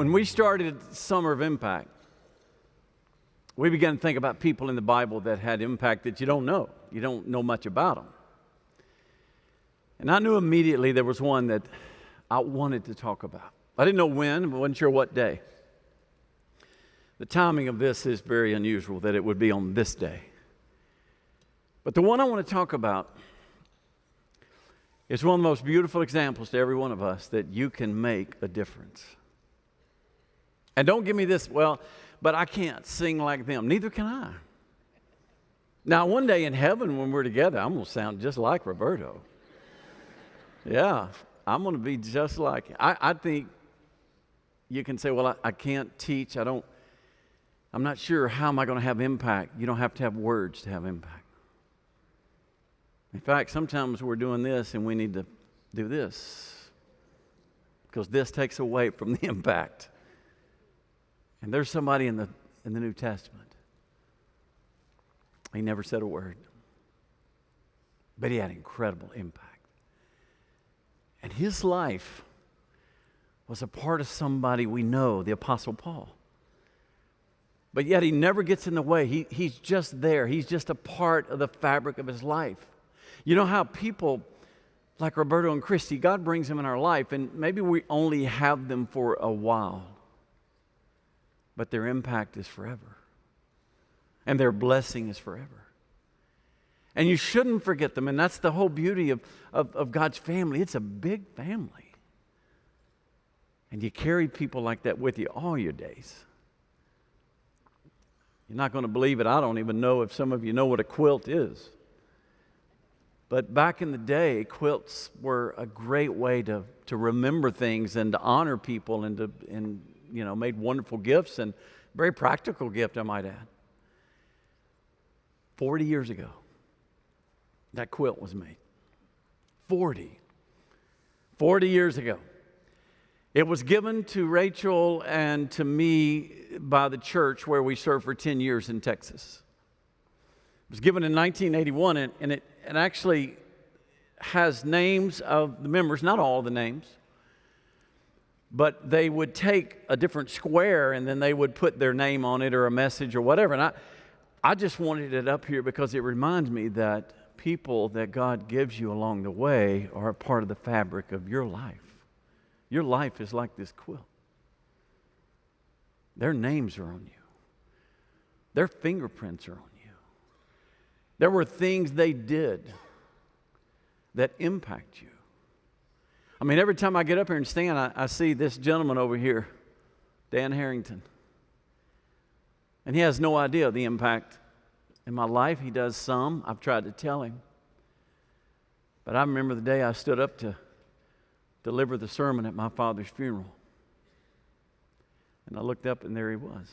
When we started Summer of Impact, we began to think about people in the Bible that had impact that you don't know. You don't know much about them. And I knew immediately there was one that I wanted to talk about. I didn't know when, but wasn't sure what day. The timing of this is very unusual, that it would be on this day. But the one I want to talk about is one of the most beautiful examples to every one of us that you can make a difference. And don't give me this, well, but I can't sing like them. Neither can I. Now, one day in heaven when we're together, I'm going to sound just like Roberto. Yeah, I'm going to be just like him. I think you can say, well, I can't teach. I'm not sure how am I going to have impact. You don't have to have words to have impact. In fact, sometimes we're doing this and we need to do this because this takes away from the impact. And there's somebody in the New Testament. He never said a word, but he had incredible impact. And his life was a part of somebody we know, the Apostle Paul. But yet he never gets in the way. He's just there. He's just a part of the fabric of his life. You know how people like Roberto and Christy, God brings them in our life, and maybe we only have them for a while, but their impact is forever, and their blessing is forever. And you shouldn't forget them, and that's the whole beauty of God's family. It's a big family. And you carry people like that with you all your days. You're not going to believe it. I don't even know if some of you know what a quilt is. But back in the day, quilts were a great way to remember things and to honor people and made wonderful gifts, and very practical gift, I might add. 40 years ago, that quilt was made. 40 years ago. It was given to Rachel and to me by the church where we served for 10 years in Texas. It was given in 1981, and it actually has names of the members, not all the names, but they would take a different square and then they would put their name on it or a message or whatever. And I just wanted it up here because it reminds me that people that God gives you along the way are a part of the fabric of your life. Your life is like this quilt. Their names are on you. Their fingerprints are on you. There were things they did that impact you. I mean, every time I get up here and stand, I see this gentleman over here, Dan Harrington. And he has no idea of the impact in my life. He does some. I've tried to tell him. But I remember the day I stood up to deliver the sermon at my father's funeral. And I looked up and there he was.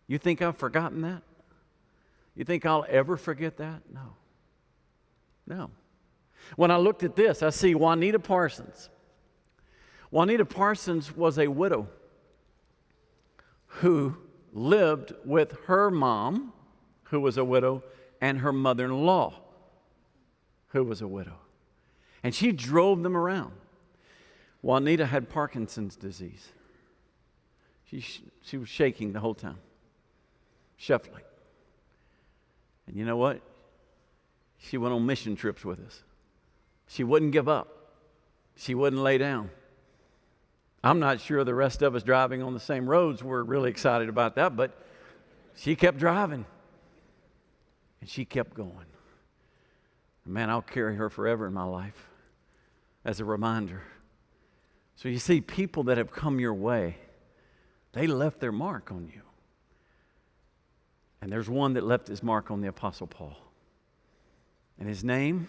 You think I've forgotten that? You think I'll ever forget that? No. When I looked at this, I see Juanita Parsons. Juanita Parsons was a widow who lived with her mom, who was a widow, and her mother-in-law, who was a widow. And she drove them around. Juanita had Parkinson's disease. She was shaking the whole time, shuffling. And you know what? She went on mission trips with us. She wouldn't give up. She wouldn't lay down. I'm not sure the rest of us driving on the same roads were really excited about that, but she kept driving. And she kept going. Man, I'll carry her forever in my life as a reminder. So you see, people that have come your way, they left their mark on you. And there's one that left his mark on the Apostle Paul. And his name,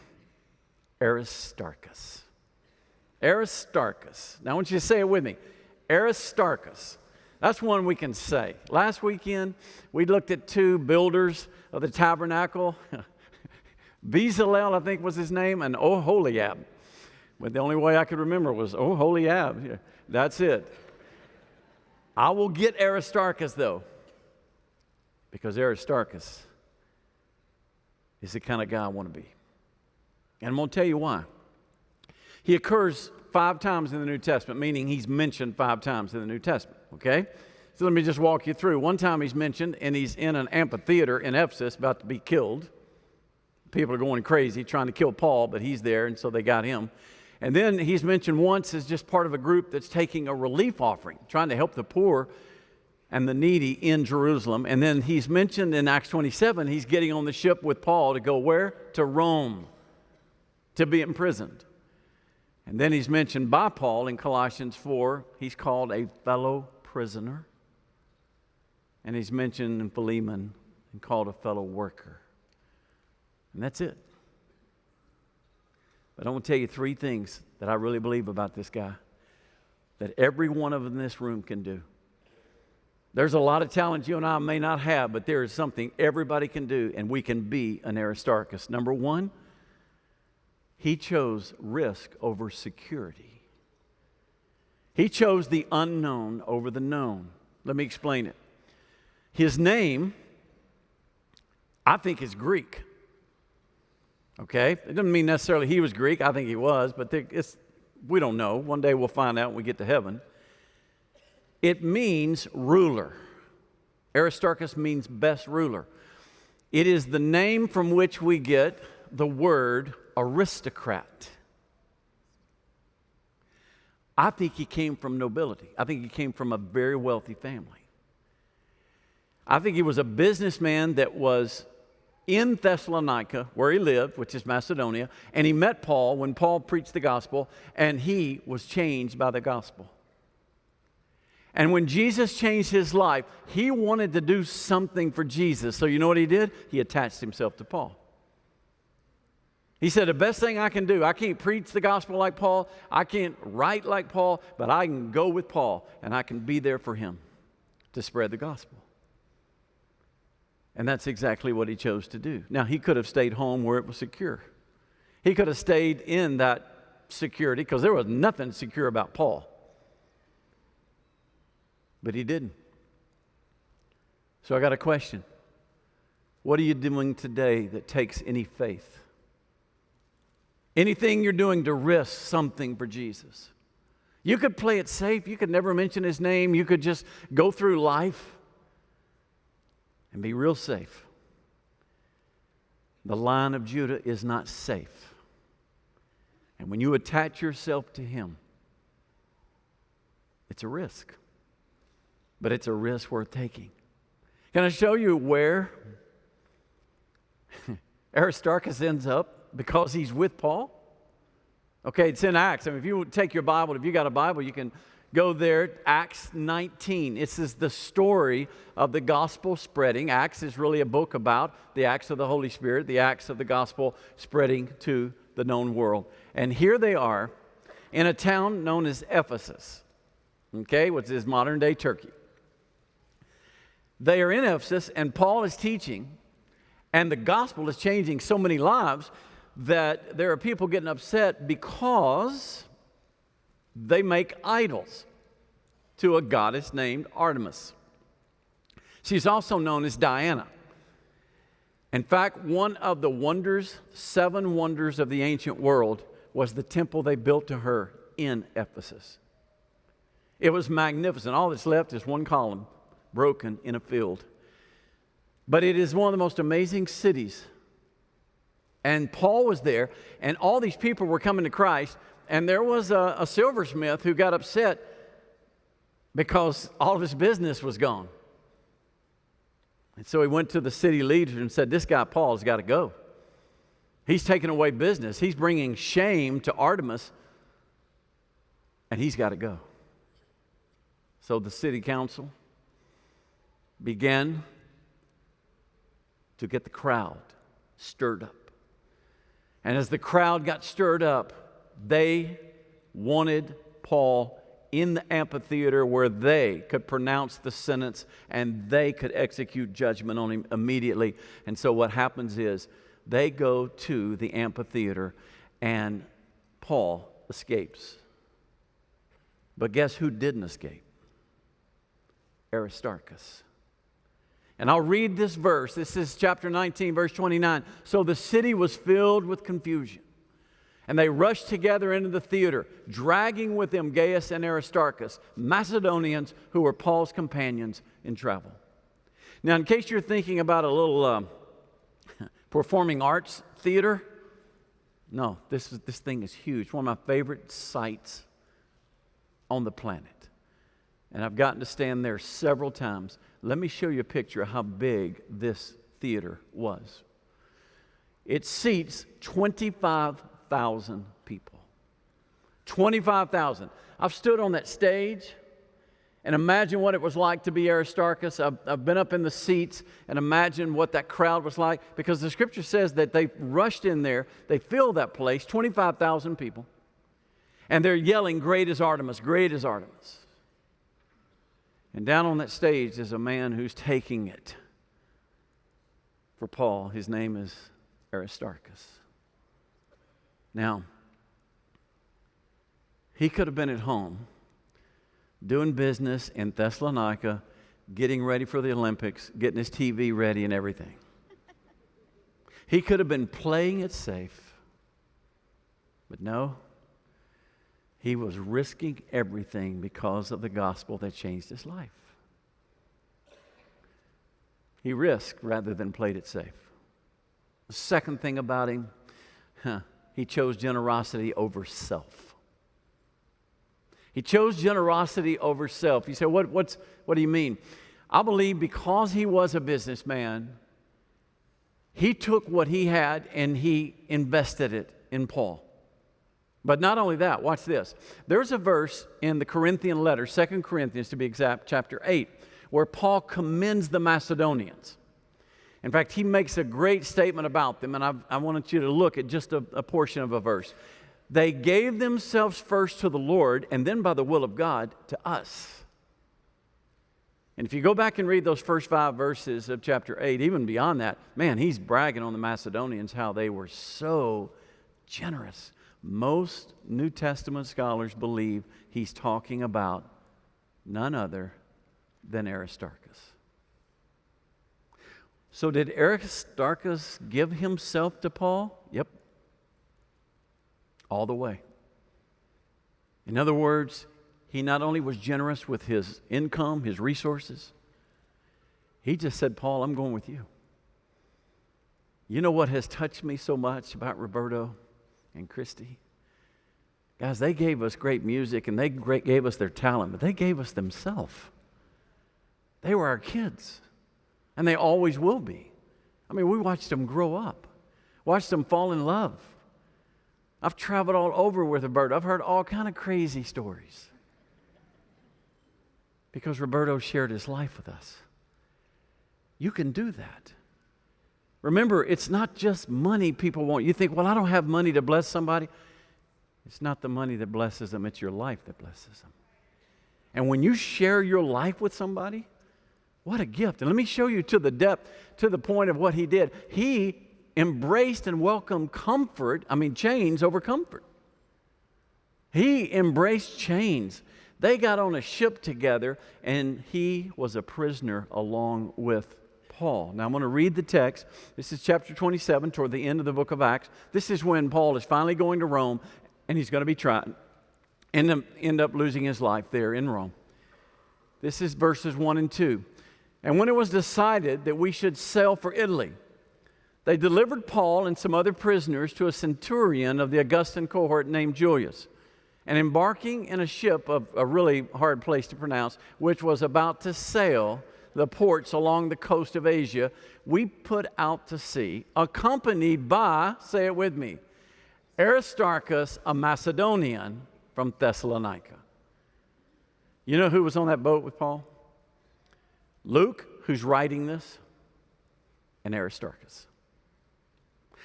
Aristarchus. Aristarchus. Now I want you to say it with me. Aristarchus. That's one we can say. Last weekend, we looked at two builders of the tabernacle. Bezalel, I think was his name, and Oholiab. But the only way I could remember was Oholiab. Yeah, that's it. I will get Aristarchus, though, because Aristarchus is the kind of guy I want to be. And I'm going to tell you why. He occurs 5 times in the New Testament, meaning he's mentioned 5 times in the New Testament, okay? So let me just walk you through. One time he's mentioned, and he's in an amphitheater in Ephesus about to be killed. People are going crazy trying to kill Paul, but he's there, and so they got him. And then he's mentioned once as just part of a group that's taking a relief offering, trying to help the poor and the needy in Jerusalem. And then he's mentioned in Acts 27, he's getting on the ship with Paul to go where? To Rome, to be imprisoned. And then he's mentioned by Paul in Colossians 4, he's called a fellow prisoner. And he's mentioned in Philemon and called a fellow worker. And that's it. But I want to tell you 3 things that I really believe about this guy that every one of them in this room can do. There's a lot of talent you and I may not have, but there is something everybody can do, and we can be an Aristarchus. Number 1, he chose risk over security. He chose the unknown over the known. Let me explain it. His name, I think, is Greek. Okay? It doesn't mean necessarily he was Greek. I think he was, but we don't know. One day we'll find out when we get to heaven. It means ruler. Aristarchus means best ruler. It is the name from which we get the word aristocrat. I think he came from nobility. I think he came from a very wealthy family. I think he was a businessman that was in Thessalonica, where he lived, which is Macedonia, and he met Paul when Paul preached the gospel, and he was changed by the gospel. And when Jesus changed his life, he wanted to do something for Jesus. So you know what he did? He attached himself to Paul. He said, the best thing I can do, I can't preach the gospel like Paul, I can't write like Paul, but I can go with Paul, and I can be there for him to spread the gospel. And that's exactly what he chose to do. Now, he could have stayed home where it was secure. He could have stayed in that security because there was nothing secure about Paul. But he didn't. So I got a question. What are you doing today that takes any faith? Anything you're doing to risk something for Jesus. You could play it safe. You could never mention his name. You could just go through life and be real safe. The Lion of Judah is not safe. And when you attach yourself to him, it's a risk. But it's a risk worth taking. Can I show you where Aristarchus ends up because he's with Paul? Okay, it's in Acts. I mean, if you take your Bible, if you got a Bible, you can go there. Acts 19. This is the story of the gospel spreading. Acts is really a book about the acts of the Holy Spirit, the acts of the gospel spreading to the known world. And here they are in a town known as Ephesus, okay, which is modern-day Turkey. They are in Ephesus, and Paul is teaching, and the gospel is changing so many lives that there are people getting upset because they make idols to a goddess named Artemis. She's also known as Diana. In fact, one of the wonders, 7 wonders of the ancient world, was the temple they built to her in Ephesus. It was magnificent. All that's left is one column broken in a field. But it is one of the most amazing cities. And Paul was there, and all these people were coming to Christ, and there was a silversmith who got upset because all of his business was gone. And so he went to the city leader and said, this guy Paul has got to go. He's taking away business. He's bringing shame to Artemis, and he's got to go. So the city council began to get the crowd stirred up. And as the crowd got stirred up, they wanted Paul in the amphitheater where they could pronounce the sentence and they could execute judgment on him immediately. And so what happens is they go to the amphitheater and Paul escapes. But guess who didn't escape? Aristarchus. And I'll read this verse. This is chapter 19, verse 29. So the city was filled with confusion, And they rushed together into the theater, dragging with them Gaius and Aristarchus, Macedonians who were Paul's companions in travel. Now, in case you're thinking about a little performing arts theater, no, this thing is huge. One of my favorite sites on the planet. And I've gotten to stand there several times. Let me show you a picture of how big this theater was. It seats 25,000 people. 25,000. I've stood on that stage and imagine what it was like to be Aristarchus. I've been up in the seats and imagine what that crowd was like, because the scripture says that they rushed in there, they filled that place, 25,000 people, and they're yelling, "Great is Artemis, great is Artemis." And down on that stage is a man who's taking it for Paul. His name is Aristarchus. Now, he could have been at home doing business in Thessalonica, getting ready for the Olympics, getting his TV ready and everything. He could have been playing it safe, but no, he was risking everything because of the gospel that changed his life. He risked rather than played it safe. The second thing about him, he chose generosity over self. He chose generosity over self. You say, what do you mean? I believe because he was a businessman, he took what he had and he invested it in Paul. But not only that, watch this. There's a verse in the Corinthian letter, 2 Corinthians to be exact, chapter 8, where Paul commends the Macedonians. In fact, he makes a great statement about them, and I wanted you to look at just a portion of a verse. They gave themselves first to the Lord, and then by the will of God to us. And if you go back and read those first 5 verses of chapter 8, even beyond that, man, he's bragging on the Macedonians, how they were so generous. Most New Testament scholars believe he's talking about none other than Aristarchus. So did Aristarchus give himself to Paul? Yep. All the way. In other words, he not only was generous with his income, his resources, he just said, "Paul, I'm going with you." You know what has touched me so much about Roberto and Christy? Guys, they gave us great music and they gave us their talent, but they gave us themselves. They were our kids, and they always will be. I mean, we watched them grow up, watched them fall in love. I've traveled all over with Roberto. I've heard all kind of crazy stories because Roberto shared his life with us. You can do that. Remember, it's not just money people want. You think, well, I don't have money to bless somebody. It's not the money that blesses them. It's your life that blesses them. And when you share your life with somebody, what a gift. And let me show you to the depth, to the point of what he did. He embraced and welcomed chains over comfort. He embraced chains. They got on a ship together, and he was a prisoner along with Paul. Now I'm going to read the text. This is chapter 27, toward the end of the book of Acts. This is when Paul is finally going to Rome, and he's going to be tried and end up losing his life there in Rome. This is verses 1 and 2. And when it was decided that we should sail for Italy, they delivered Paul and some other prisoners to a centurion of the Augustan cohort named Julius. And embarking in a ship of a really hard place to pronounce, which was about to sail the ports along the coast of Asia, we put out to sea, accompanied by, say it with me, Aristarchus, a Macedonian from Thessalonica. You know who was on that boat with Paul? Luke, who's writing this, and Aristarchus.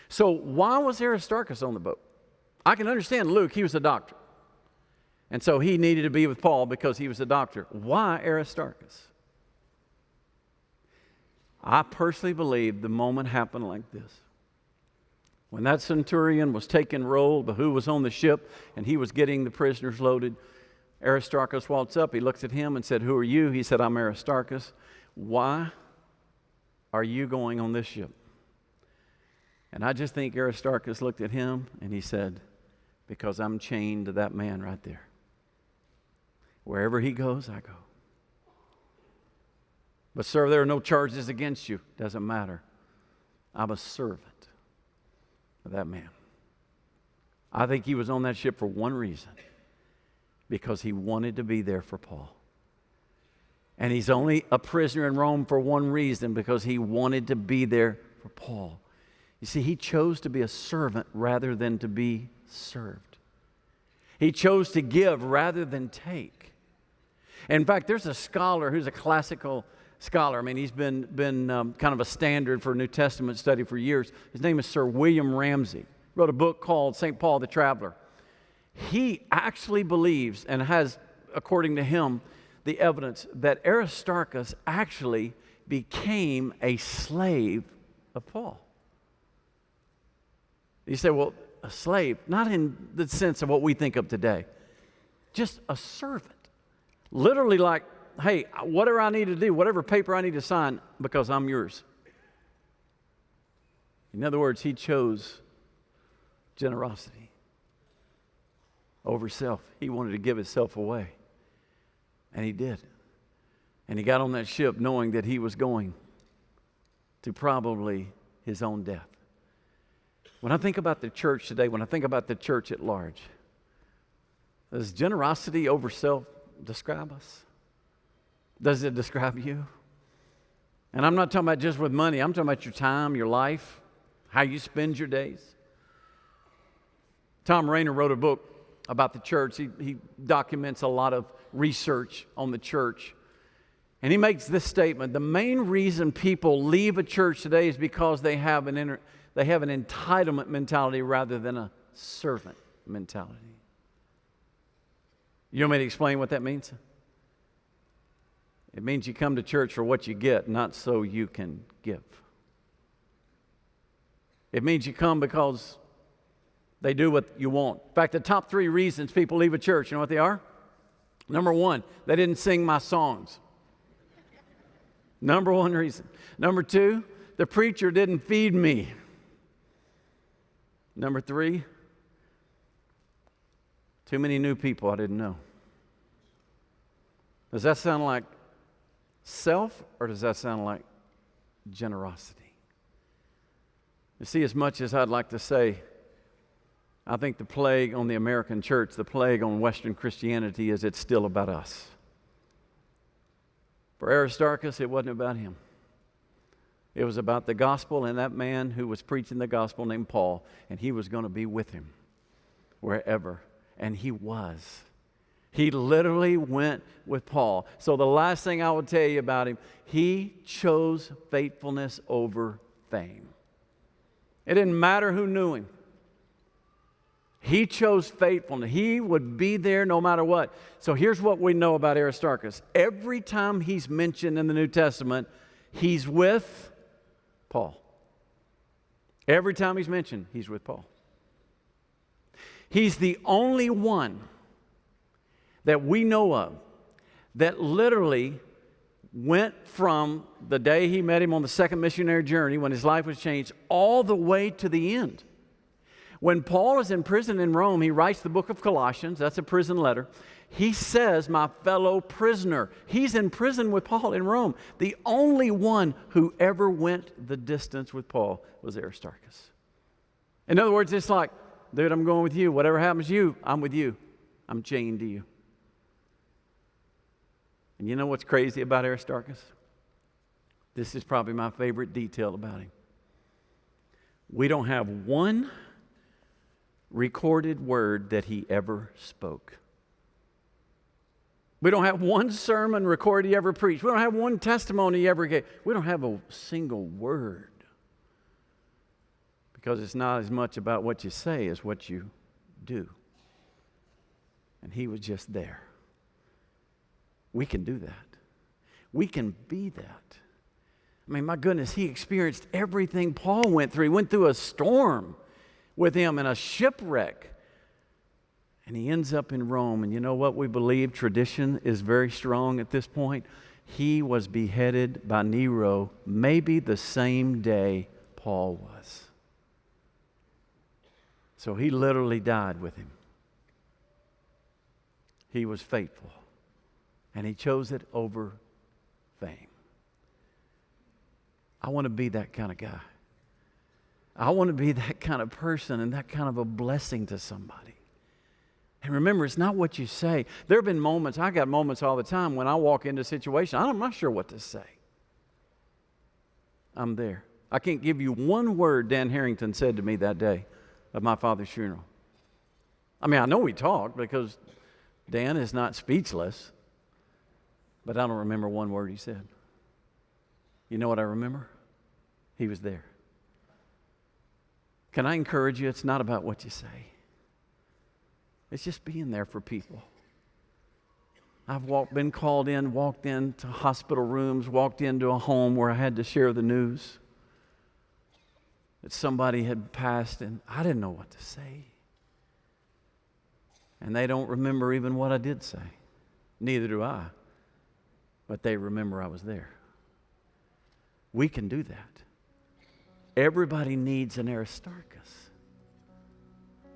So why was Aristarchus on the boat? I can understand Luke, he was a doctor. And so he needed to be with Paul because he was a doctor. Why Aristarchus? I personally believe the moment happened like this. When that centurion was taking roll, but who was on the ship, and he was getting the prisoners loaded, Aristarchus walks up, he looks at him and said, "Who are you?" He said, "I'm Aristarchus." "Why are you going on this ship?" And I just think Aristarchus looked at him and he said, because I'm chained to that man right there. Wherever he goes, I go. But sir, there are no charges against you. Doesn't matter. I'm a servant of that man. I think he was on that ship for one reason, because he wanted to be there for Paul. And he's only a prisoner in Rome for one reason, because he wanted to be there for Paul. You see, he chose to be a servant rather than to be served. He chose to give rather than take. In fact, there's a scholar who's a classical scholar. I mean, he's been kind of a standard for New Testament study for years. His name is Sir William Ramsay. He wrote a book called St. Paul the Traveler. He actually believes, and has, according to him, the evidence that Aristarchus actually became a slave of Paul. You say, well, a slave, not in the sense of what we think of today, just a servant. Literally like, hey, whatever I need to do, whatever paper I need to sign, because I'm yours. In other words, he chose generosity over self. He wanted to give himself away. And he did. And he got on that ship knowing that he was going to probably his own death. When I think about the church today, when I think about the church at large, does generosity over self describe us? Does it describe you? And I'm not talking about just with money. I'm talking about your time, your life, how you spend your days. Tom Rainer wrote a book about the church. He documents a lot of research on the church. And he makes this statement: the main reason people leave a church today is because they have an entitlement mentality rather than a servant mentality. You want me to explain what that means? It means you come to church for what you get, not so you can give. It means you come because they do what you want. In fact, the top 3 reasons people leave a church, you know what they are? Number 1, they didn't sing my songs. Number 1 reason. Number 2, the preacher didn't feed me. Number 3, too many new people I didn't know. Does that sound like self, or does that sound like generosity? You see, as much as I'd like to say, I think the plague on the American church, the plague on Western Christianity, is it's still about us. For Aristarchus, it wasn't about him. It was about the gospel and that man who was preaching the gospel named Paul, and he was going to be with him wherever. And he was. He literally went with Paul. So the last thing I will tell you about him, he chose faithfulness over fame. It didn't matter who knew him. He chose faithfulness. He would be there no matter what. So here's what we know about Aristarchus. Every time he's mentioned in the New Testament, he's with Paul. Every time he's mentioned, he's with Paul. He's the only one that we know of that literally went from the day he met him on the second missionary journey, when his life was changed, all the way to the end. When Paul is in prison in Rome, he writes the book of Colossians. That's a prison letter. He says, my fellow prisoner. He's in prison with Paul in Rome. The only one who ever went the distance with Paul was Aristarchus. In other words, it's like, dude, I'm going with you. Whatever happens to you, I'm with you. I'm chained to you. And you know what's crazy about Aristarchus? This is probably my favorite detail about him. We don't have one recorded word that he ever spoke. We don't have one sermon recorded he ever preached. We don't have one testimony he ever gave. We don't have a single word. Because it's not as much about what you say as what you do. And he was just there. We can do that. We can be that. I mean, my goodness, he experienced everything Paul went through. He went through a storm with him and a shipwreck. And he ends up in Rome. And you know what we believe? Tradition is very strong at this point. He was beheaded by Nero maybe the same day Paul was. So he literally died with him. He was faithful. And he chose it over fame. I want to be that kind of guy. I want to be that kind of person and that kind of a blessing to somebody. And remember, it's not what you say. There have been moments, I got moments all the time when I walk into a situation, I'm not sure what to say. I'm there. I can't give you one word Dan Harrington said to me that day of my father's funeral. I mean, I know we talked because Dan is not speechless, but I don't remember one word he said. You know what I remember? He was there. Can I encourage you? It's not about what you say. It's just being there for people. I've been called in, walked into hospital rooms, walked into a home where I had to share the news that somebody had passed, and I didn't know what to say. And they don't remember even what I did say. Neither do I. But they remember I was there. We can do that. Everybody needs an Aristarchus.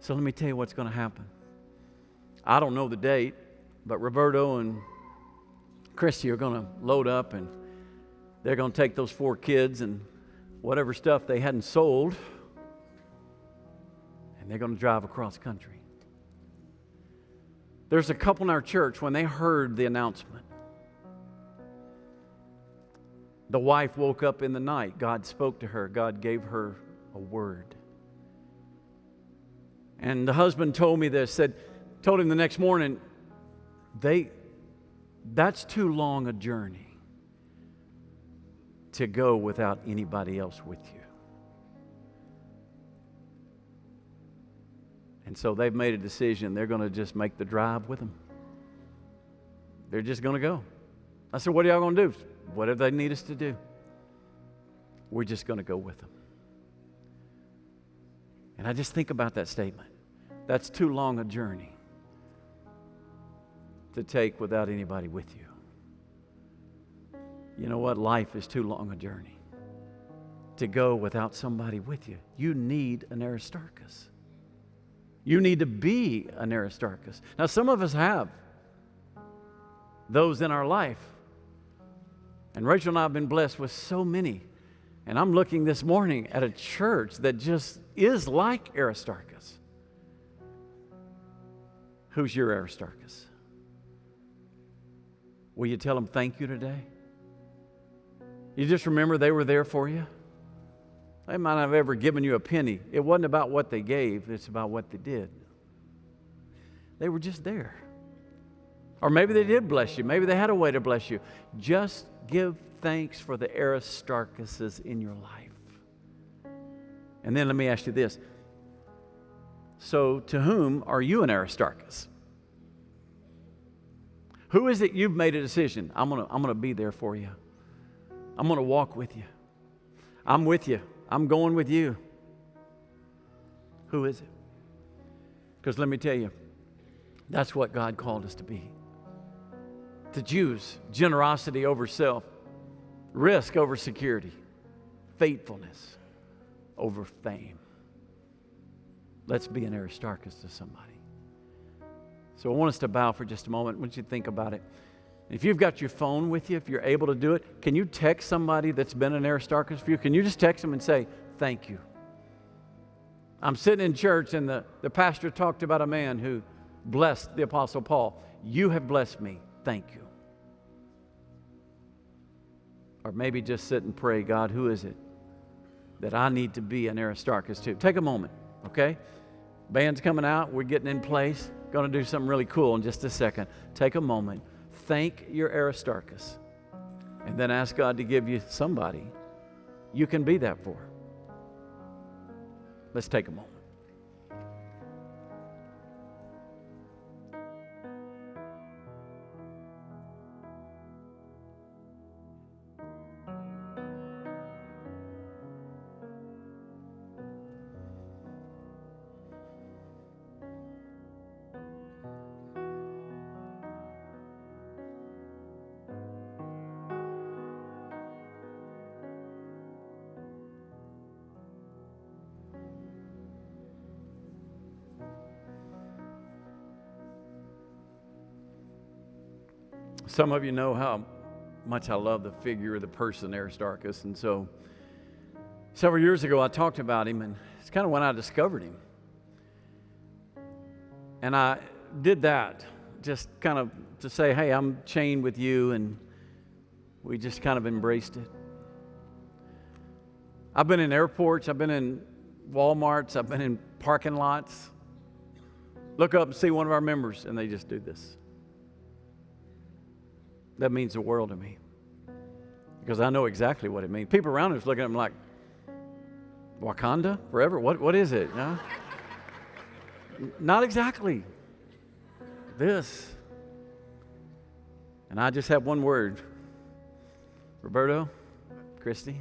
So let me tell you what's going to happen. I don't know the date, but Roberto and Christy are going to load up and they're going to take those 4 kids and whatever stuff they hadn't sold, and they're going to drive across country. There's a couple in our church, when they heard the announcement, the wife woke up in the night. God spoke to her. God gave her a word. And the husband told me this, told him the next morning, that's too long a journey to go without anybody else with you. And so they've made a decision. They're going to just make the drive with them. They're just going to go. I said, what are y'all going to do? Whatever they need us to do. We're just going to go with them. And I just think about that statement. That's too long a journey to take without anybody with you. You know what? Life is too long a journey to go without somebody with you. You need an Aristarchus. You need to be an Aristarchus. Now, some of us have those in our life. And Rachel and I have been blessed with so many. And I'm looking this morning at a church that just is like Aristarchus. Who's your Aristarchus? Will you tell them thank you today? You just remember they were there for you? They might not have ever given you a penny. It wasn't about what they gave, it's about what they did. They were just there. Or maybe they did bless you. Maybe they had a way to bless you. Just give thanks for the Aristarchuses in your life. And then let me ask you this. So to whom are you an Aristarchus? Who is it you've made a decision? I'm gonna be there for you. I'm going to walk with you. I'm with you. I'm going with you. Who is it? Because let me tell you, that's what God called us to be. To Jews, generosity over self, risk over security, faithfulness over fame. Let's be an Aristarchus to somebody. So I want us to bow for just a moment. I want you to think about it. If you've got your phone with you, if you're able to do it, can you text somebody that's been an Aristarchus for you? Can you just text them and say, thank you? I'm sitting in church and the pastor talked about a man who blessed the Apostle Paul. You have blessed me. Thank you. Or maybe just sit and pray, God, who is it that I need to be an Aristarchus to? Take a moment, okay? Band's coming out. We're getting in place. Going to do something really cool in just a second. Take a moment. Thank your Aristarchus. And then ask God to give you somebody you can be that for. Let's take a moment. Some of you know how much I love the figure of the person Aristarchus, and so several years ago I talked about him, and it's kind of when I discovered him. And I did that just kind of to say, hey, I'm chained with you, and we just kind of embraced it. I've been in airports, I've been in Walmarts, I've been in parking lots. Look up and see one of our members, and they just do this. That means the world to me, because I know exactly what it means. People around us looking at them like, Wakanda forever? What is it? Huh? Not exactly. This. And I just have one word. Roberto, Christy,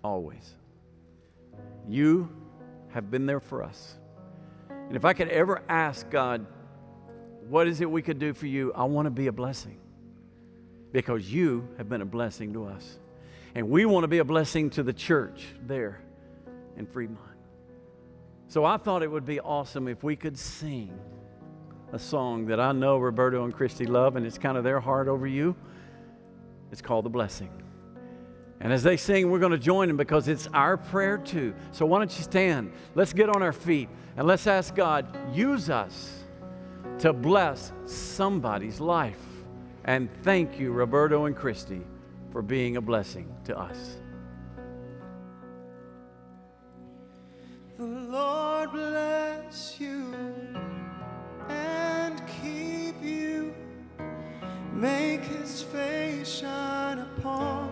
always. You have been there for us. And if I could ever ask God, what is it we could do for you? I want to be a blessing, because you have been a blessing to us. And we want to be a blessing to the church there in Fremont. So I thought it would be awesome if we could sing a song that I know Roberto and Christy love, and it's kind of their heart over you. It's called The Blessing. And as they sing, we're going to join them, because it's our prayer too. So why don't you stand? Let's get on our feet and let's ask God, use us to bless somebody's life. And thank you, Roberto and Christy, for being a blessing to us. The Lord bless you and keep you. Make His face shine upon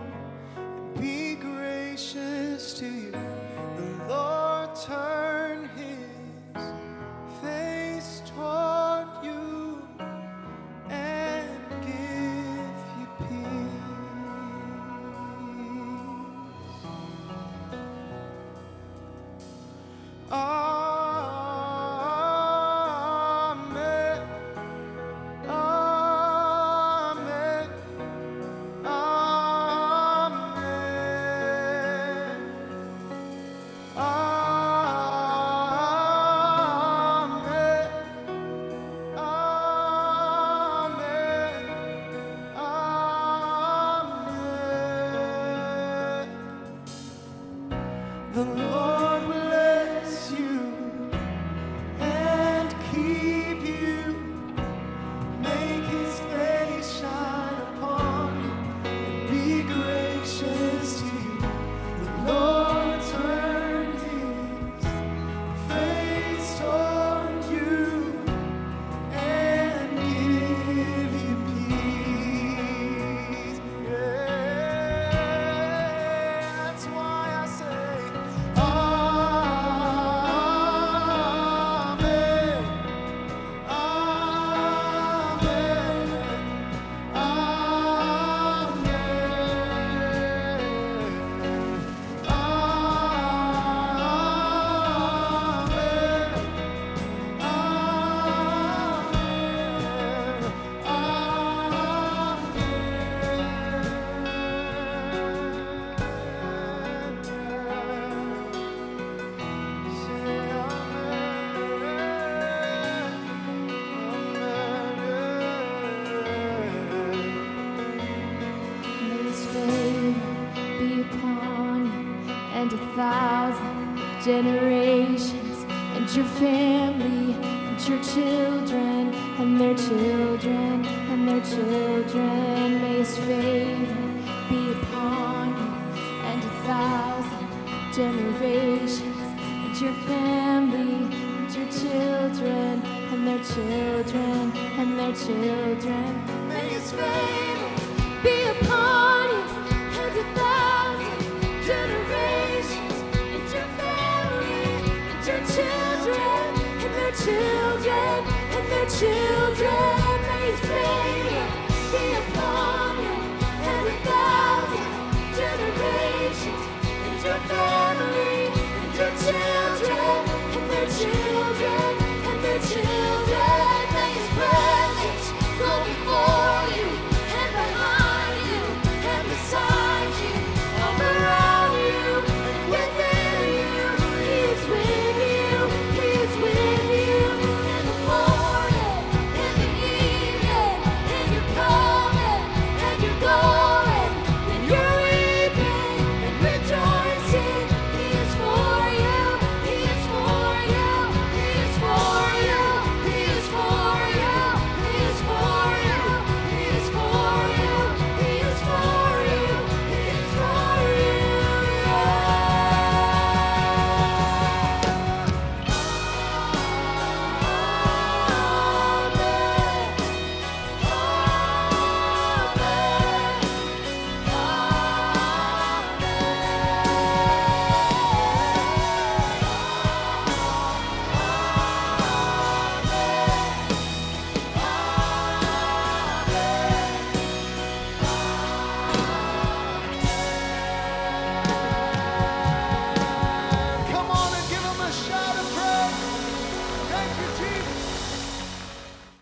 you, be gracious to you. The Lord turn His face toward you and give you peace. Amen. Amen. Amen. Amen. Amen. The Lord bless you and keep you. Make His face shine upon you and be gracious to you. The Lord turn His face toward you and give you peace. Yeah, that's why I say, Amen. May His favor be upon you and 1,000 generations, and your family, and your children, and their children, and their children. May His favor be upon you and 1,000 generations, and your family, and your children, and their children, and their children. May His favor be upon you and 1,000 generations, and your family, and your children, and their children, and their children. May His favor be upon